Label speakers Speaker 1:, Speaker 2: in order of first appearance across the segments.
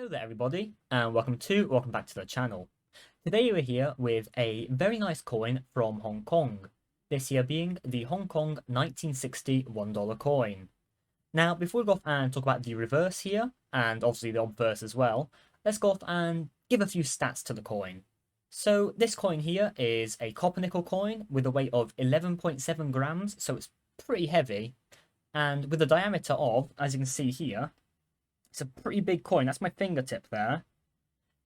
Speaker 1: Hello there everybody, and welcome back to the channel. Today we're here with a very nice coin from Hong Kong, this here being the Hong Kong 1960 $1 coin. Now before we go off and talk about the reverse here, and obviously the obverse as well, let's go off and give a few stats to the coin. So this coin here is a copper nickel coin with a weight of 11.7 grams, so it's pretty heavy, and with a diameter of, as you can see here, it's a pretty big coin. That's my fingertip there.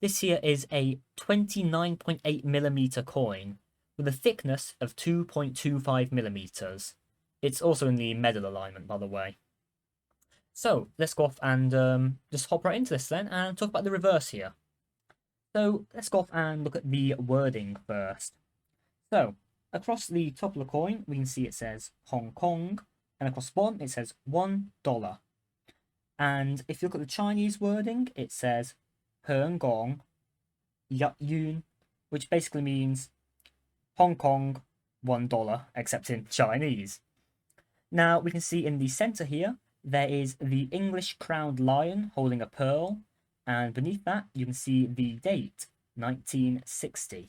Speaker 1: This here is a 29.8 millimeter coin with a thickness of 2.25 millimeters. It's also in the medal alignment, by the way. So let's go off and just hop right into this then and talk about the reverse here. So let's go off and look at the wording first. So across the top of the coin, we can see it says Hong Kong, and across the bottom it says $1. And if you look at the Chinese wording, it says Hong Kong Yun, which basically means Hong Kong $1, except in Chinese. Now we can see in the center here, there is the English crowned lion holding a pearl, and beneath that you can see the date, 1960.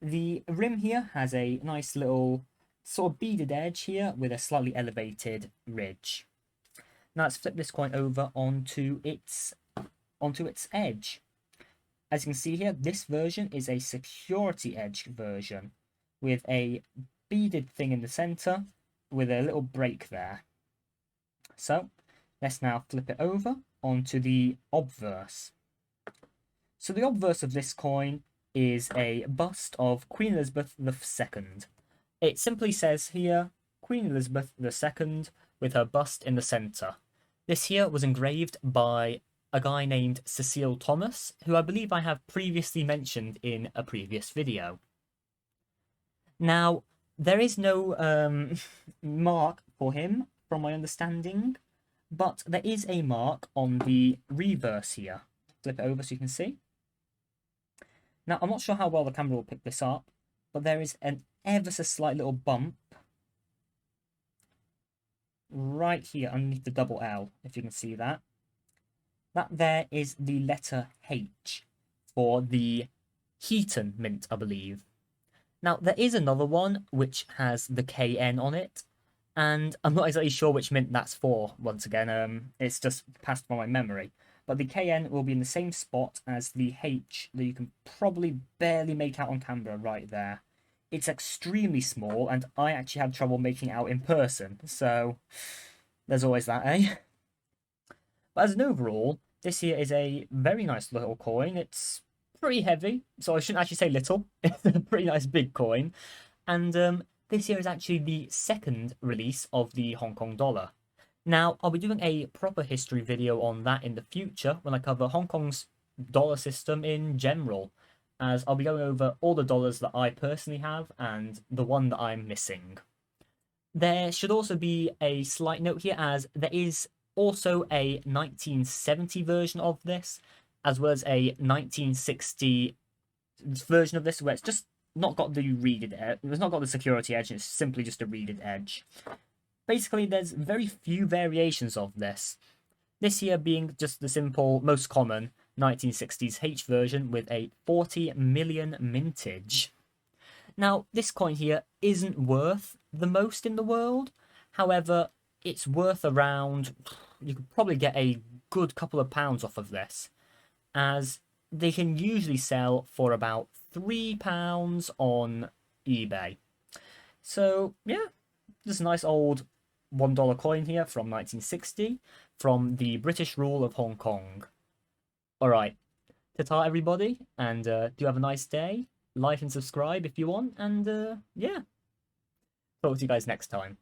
Speaker 1: The rim here has a nice little sort of beaded edge here with a slightly elevated ridge. Now let's flip this coin over onto its edge. As you can see here, this version is a security edge version with a beaded thing in the center with a little break there. So let's now flip it over onto the obverse. So the obverse of this coin is a bust of Queen Elizabeth II. It simply says here, Queen Elizabeth II with her bust in the center. This here was engraved by a guy named Cecil Thomas, who I believe I have previously mentioned in a previous video. Now, there is no mark for him, from my understanding, but there is a mark on the reverse here. Flip it over so you can see. Now, I'm not sure how well the camera will pick this up, but there is an ever so slight little bump right here underneath the double L, if you can see that. That there is the letter H for the Heaton mint, I believe. Now, there is another one which has the KN on it, and I'm not exactly sure which mint that's for, once again. It's just passed by my memory. But the KN will be in the same spot as the H that you can probably barely make out on camera right there. It's extremely small, and I actually had trouble making it out in person, so there's always that, eh? But as an overall, this here is a very nice little coin. It's pretty heavy, so I shouldn't actually say little. It's a pretty nice big coin. And this here is actually the second release of the Hong Kong dollar. Now, I'll be doing a proper history video on that in the future when I cover Hong Kong's dollar system in general, as I'll be going over all the dollars that I personally have and the one that I'm missing. There should also be a slight note here, as there is also a 1970 version of this, as well as a 1960 version of this, where it's just not got the reeded edge. It's not got the security edge, it's simply just a reeded edge. Basically, there's very few variations of this. This here being just the simple, most common 1960s H version with a 40 million mintage. Now, this coin here isn't worth the most in the world. However, it's worth around, you could probably get a good couple of pounds off of this, as they can usually sell for about £3 on eBay. So, yeah, just a nice old $1 coin here from 1960, from the British rule of Hong Kong. Alright, ta-ta everybody, and do have a nice day. Like and subscribe if you want, and yeah. Talk to you guys next time.